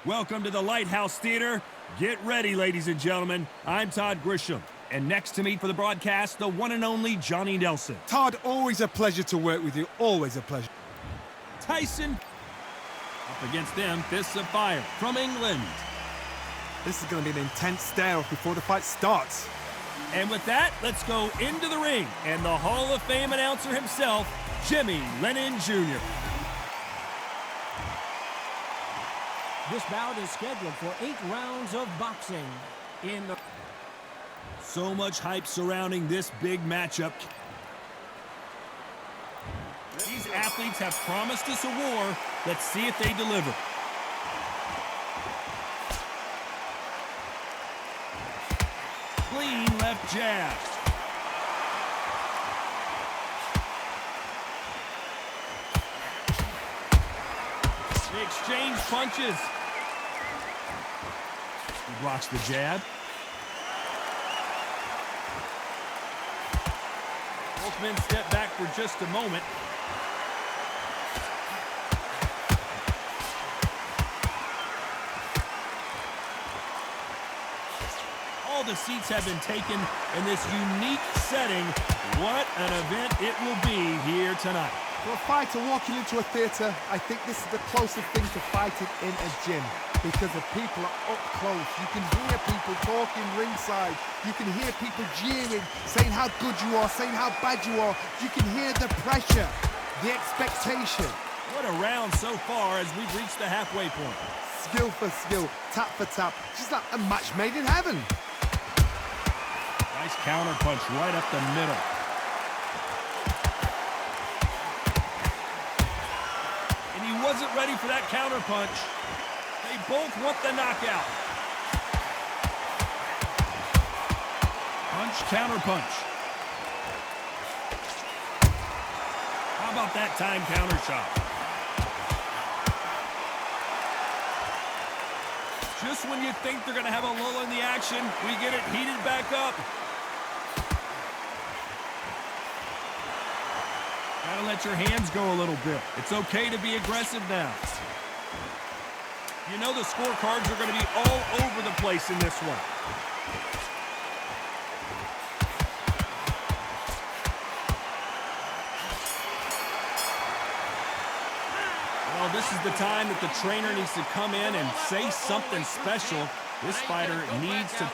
Welcome to the Lighthouse Theater. Get ready, ladies and gentlemen. I'm Todd Grisham. And next to me for the broadcast, the one and only Johnny Nelson. Todd, always a pleasure to work with you. Always a pleasure. Tyson. Up against them, Fists of Fire from England. This is going to be an intense stare-off before the fight starts. And with that, let's go into the ring. And the Hall of Fame announcer himself, Jimmy Lennon Jr. This bout is scheduled for 8 rounds of boxing. So much hype surrounding this big matchup. These athletes have promised us a war. Let's see if they deliver. Clean left jab. They exchange punches. He blocks the jab. Both men step back for just a moment. All the seats have been taken in this unique setting. What an event it will be here tonight. For a fighter walking into a theatre, I think this is the closest thing to fighting in a gym because the people are up close. You can hear people talking ringside. You can hear people jeering, saying how good you are, saying how bad you are. You can hear the pressure, the expectation. What a round so far as we've reached the halfway point. Skill for skill, tap for tap, just like a match made in heaven. Nice counter punch right up the middle. And he wasn't ready for that counter punch. They both want the knockout. Punch, counter punch. How about that time counter shot? Just when you think they're going to have a lull in the action, we get it heated back up. Gotta let your hands go a little bit. It's okay to be aggressive now. You know the scorecards are going to be all over the place in this one. Well, this is the time that the trainer needs to come in and say something special. This fighter needs to...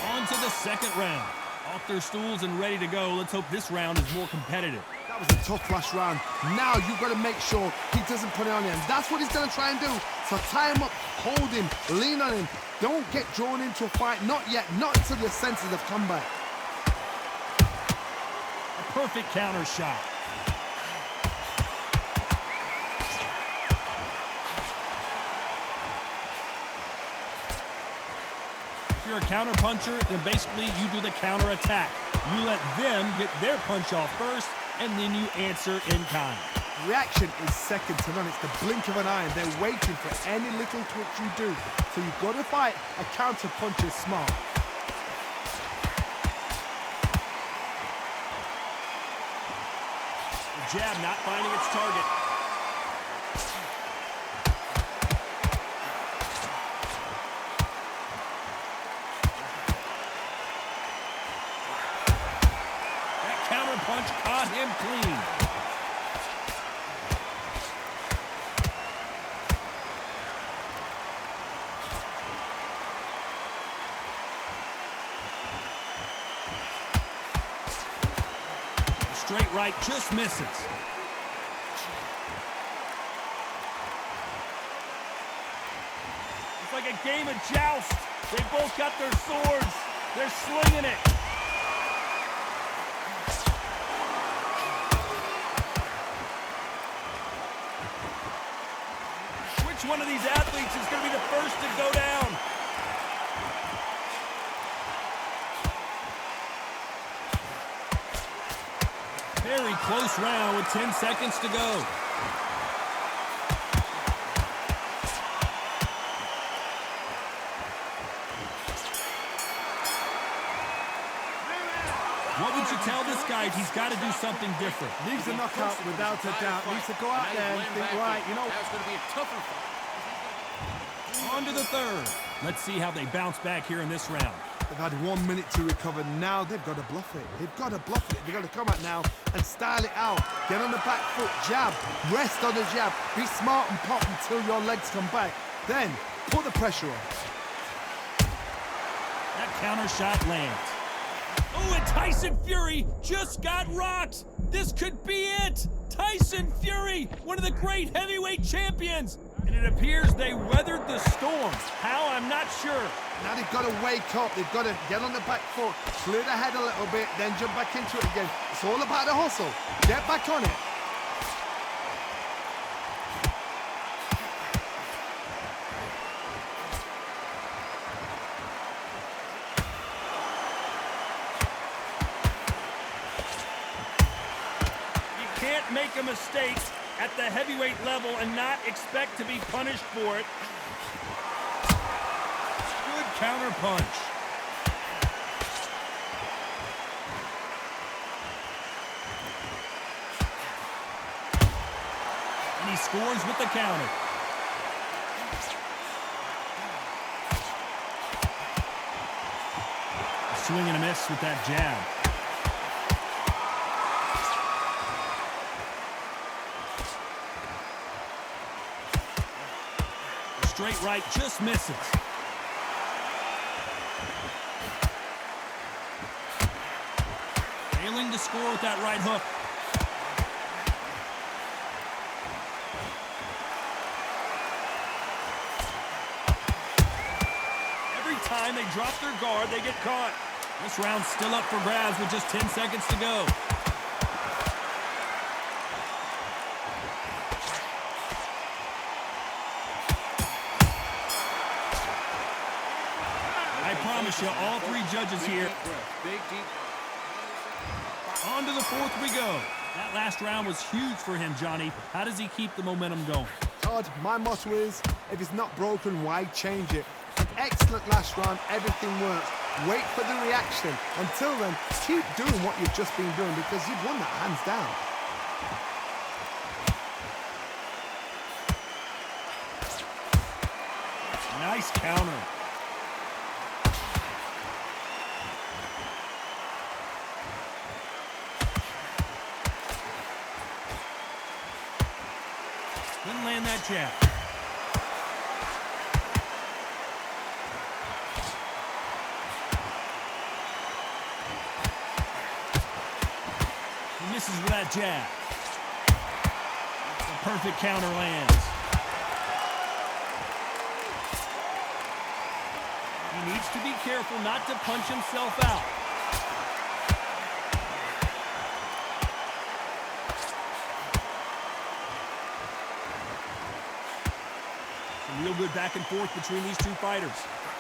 On to the second round. Off their stools and ready to go. Let's hope this round is more competitive. That was a tough last round. Now you've got to make sure he doesn't put it on him. That's what he's going to try and do. So tie him up, hold him, lean on him. Don't get drawn into a fight. Not yet. Not until your senses have come back. A perfect counter shot. If you're a counter puncher, then basically you do the counter attack. You let them get their punch off first, and then you answer in kind. Reaction is second to none. It's the blink of an eye, and they're waiting for any little twitch you do. So you've got to fight. A counter punch is smart. The jab not finding its target. Punch caught him clean. The straight right just misses. It's like a game of joust. They both got their swords. They're slinging it. Which one of these athletes is going to be the first to go down? Very close round with 10 seconds to go. What would you tell this guy if he's got to do something different? Needs a knockout without a doubt. Needs to go out there and think, right, you know. That's going to be a tougher fight. On to the third. Let's see how they bounce back here in this round. They've had 1 minute to recover. Now they've got to bluff it. They've got to bluff it. They've got to come out now and style it out. Get on the back foot, jab, rest on the jab. Be smart and pop until your legs come back. Then put the pressure on. That counter shot lands. Oh, and Tyson Fury just got rocked. This could be it. Tyson Fury, one of the great heavyweight champions. And it appears they weathered the storm. How? I'm not sure. Now they've got to wake up. They've got to get on the back foot, clear the head a little bit, then jump back into it again. It's all about the hustle. Get back on it. You can't make a mistake at the heavyweight level and not expect to be punished for it. Good counter punch. And he scores with the counter. A swing and a miss with that jab. Straight right just misses. Failing to score with that right hook. Every time they drop their guard, they get caught. This round's still up for grabs with just 10 seconds to go. I promise you, all three judges here. Big deep. On to the fourth we go. That last round was huge for him, Johnny. How does he keep the momentum going? Todd, my motto is, if it's not broken, why change it? An excellent last round, everything works. Wait for the reaction. Until then, keep doing what you've just been doing because you've won that hands down. Nice counter. Didn't land that jab. He misses with that jab. The perfect counter lands. He needs to be careful not to punch himself out. Real good back and forth between these two fighters.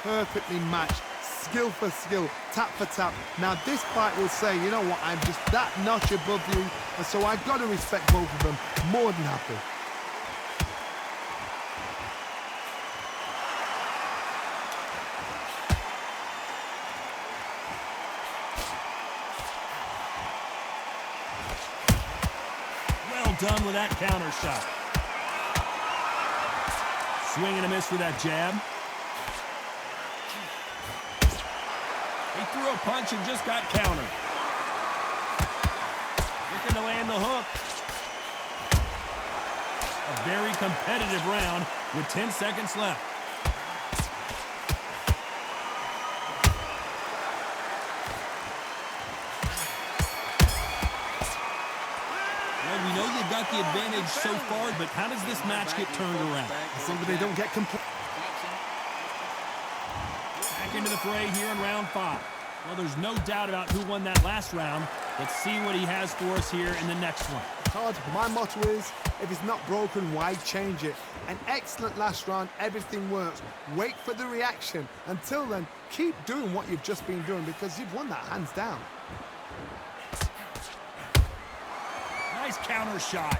Perfectly matched, skill for skill, tap for tap. Now this fight will say, you know what, I'm just that notch above you, and so I've got to respect both of them. More than happy. Well done with that counter shot. Swing and a miss with that jab. He threw a punch and just got countered. Looking to land the hook. A very competitive round with 10 seconds left. Well, we know they've got the advantage so far, but how does this match get turned around? Somebody don't get complete. Back into the fray here in round 5. Well, there's no doubt about who won that last round. Let's see what he has for us here in the next one. Todd, my motto is, if it's not broken, why change it? An excellent last round, everything works. Wait for the reaction. Until then, keep doing what you've just been doing because you've won that hands down. Nice counter shot.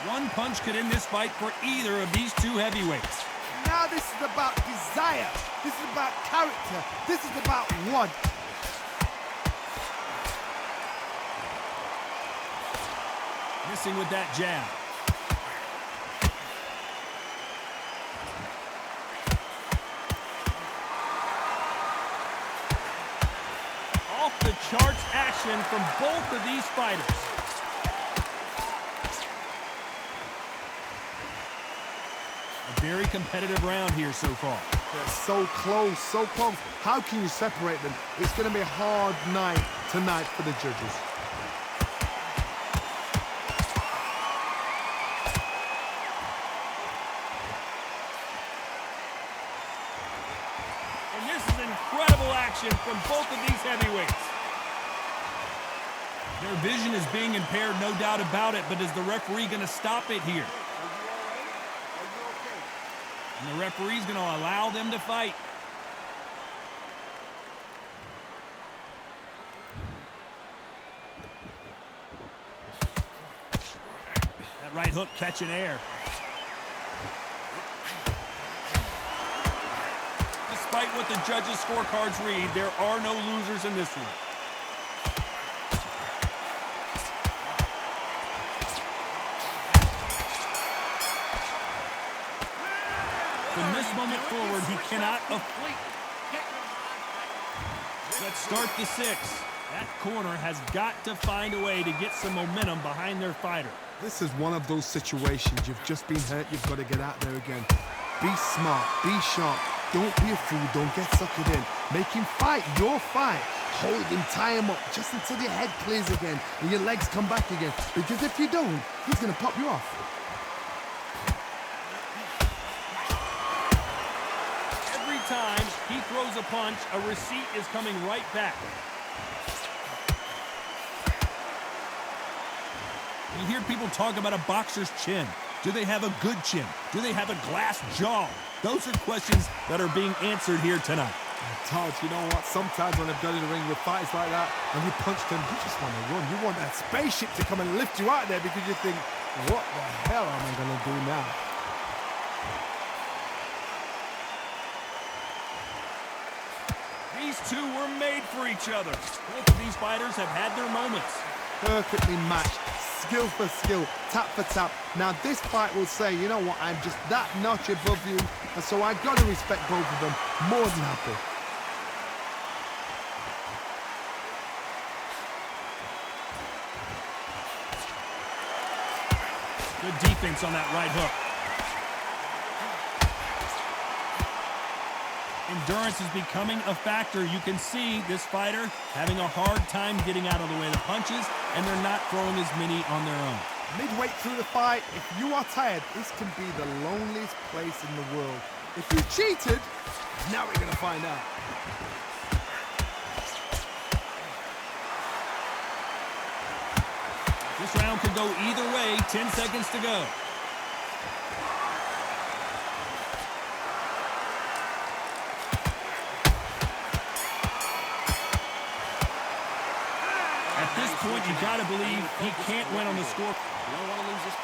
One punch could end this fight for either of these two heavyweights. now this is about desire. This is about character. This is about want. Missing with that jab. Off the charts action from both of these fighters. A very competitive round here so far. They're so close, so close. How can you separate them? It's going to be a hard night tonight for the judges. And this is incredible action from both of these heavyweights. Their vision is being impaired, no doubt about it, but is the referee going to stop it here? And the referee's going to allow them to fight. That right hook catching air. Despite what the judges' scorecards read, there are no losers in this one. From this moment forward, he cannot afford. Let's start the 6th. That corner has got to find a way to get some momentum behind their fighter. This is one of those situations. You've just been hurt. You've got to get out there again. Be smart. Be sharp. Don't be a fool. Don't get suckered in. Make him fight your fight. Hold him, tie him up, just until your head clears again and your legs come back again. Because if you don't, he's going to pop you off. Every time he throws a punch, a receipt is coming right back. You hear people talk about a boxer's chin. Do they have a good chin? Do they have a glass jaw? Those are questions that are being answered here tonight. Todd, you know what? Sometimes when I've done in the ring with fights like that, when you punch them, you just want to run. You want that spaceship to come and lift you out there because you think, what the hell am I going to do now? These two were made for each other. Both of these fighters have had their moments. Perfectly matched, skill for skill, tap for tap. Now this fight will say, you know what, I'm just that notch above you, and so I've got to respect both of them more than happy. Good defense on that right hook. Endurance is becoming a factor. You can see this fighter having a hard time getting out of the way of the punches, and they're not throwing as many on their own. Midway through the fight, if you are tired, this can be the loneliest place in the world. If you cheated, now we're going to find out. This round could go either way. 10 seconds to go. At this point, you got to believe he can't win on the score. You don't want to lose this.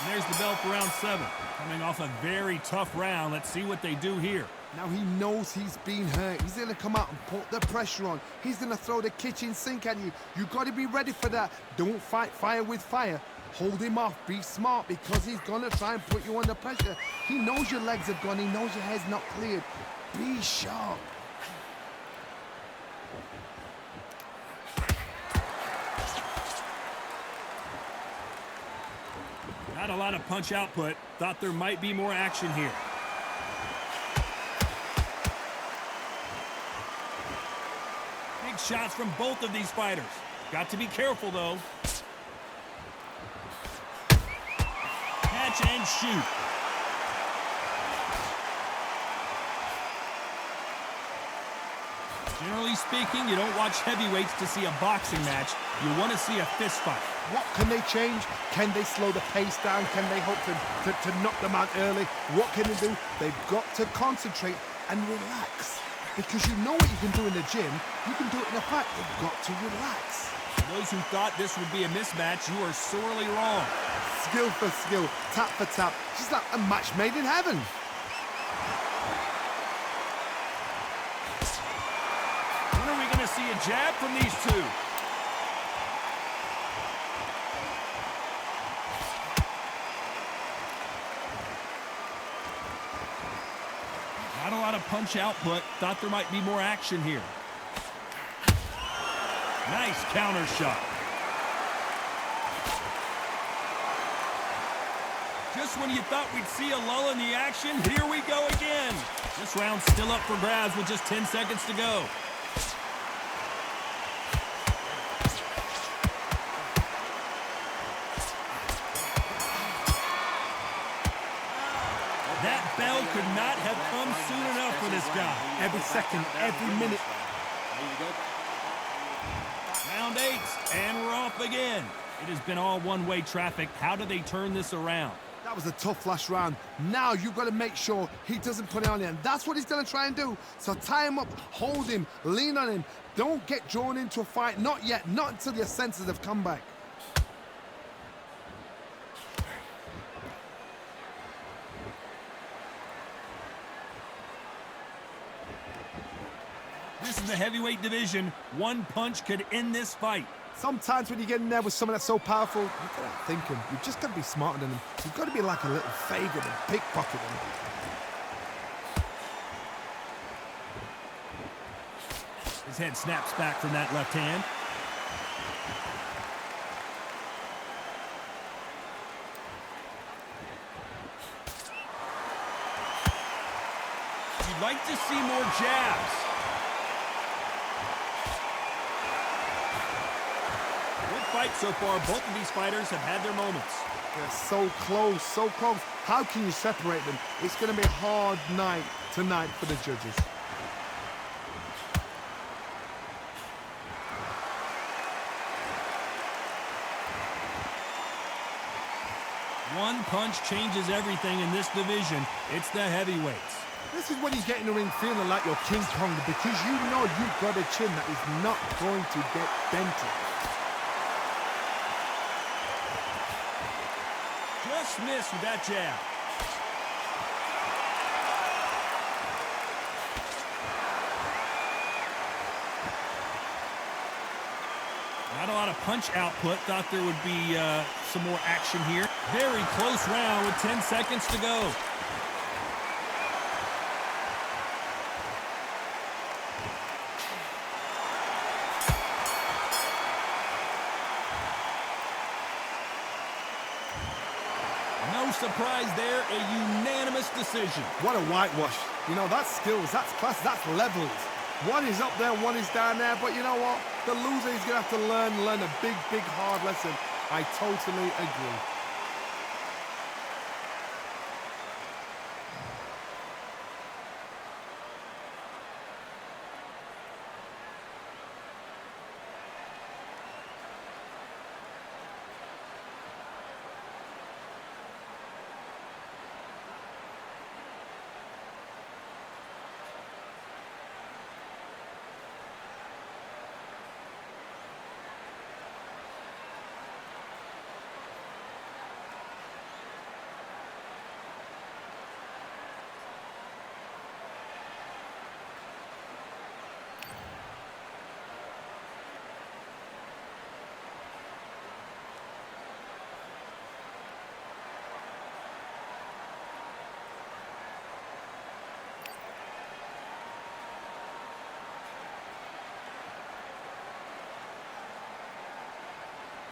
And there's the bell for round 7. Coming off a very tough round. Let's see what they do here. Now he knows he's been hurt. He's going to come out and put the pressure on. He's going to throw the kitchen sink at you. You got to be ready for that. Don't fight fire with fire. Hold him off. Be smart because he's going to try and put you under pressure. He knows your legs have gone. He knows your head's not cleared. Be sharp. Not a lot of punch output. Thought there might be more action here. Big shots from both of these fighters. Got to be careful, though. Catch and shoot. Generally speaking, you don't watch heavyweights to see a boxing match. You want to see a fist fight. What can they change? Can they slow the pace down? Can they hope to knock them out early? What can they do? They've got to concentrate and relax. Because you know what you can do in the gym, you can do it in a fight. You've got to relax. Those who thought this would be a mismatch, you are sorely wrong. skill for skill, tap for tap. Just like a match made in heaven. When are we going to see a jab from these two? Not a lot of punch output. Thought there might be more action here. Nice counter shot. Just when you thought we'd see a lull in the action, here we go again. This round's still up for grabs with just 10 seconds to go. That bell could not have come soon enough for this guy. Every second, every minute. Round 8, and we're off again. It has been all one-way traffic. How do they turn this around? That was a tough last round. Now you've got to make sure he doesn't put it on you, and that's what he's going to try and do. So tie him up, hold him, lean on him. Don't get drawn into a fight. Not yet. Not until your senses have come back. This is the heavyweight division. One punch could end this fight. Sometimes when you get in there with someone that's so powerful, you've got to think him. You've just got to be smarter than him. You've got to be like a little favourite and pickpocket him. His head snaps back from that left hand. You'd like to see more jabs. Fight so far, both of these fighters have had their moments. They're so close, so close. How can you separate them? It's going to be a hard night tonight for the judges. One punch changes everything in this division. It's the heavyweights. This is when you get in the ring feeling like you're King Kong, because you know you've got a chin that is not going to get dented. Just missed with that jab. Not a lot of punch output. Thought there would be some more action here. Very close round with 10 seconds to go. No surprise there, a unanimous decision. What a whitewash. You know, that's skills, that's class, that's levels. One is up there, one is down there, but you know what? The loser is going to have to learn a big, hard lesson. I totally agree.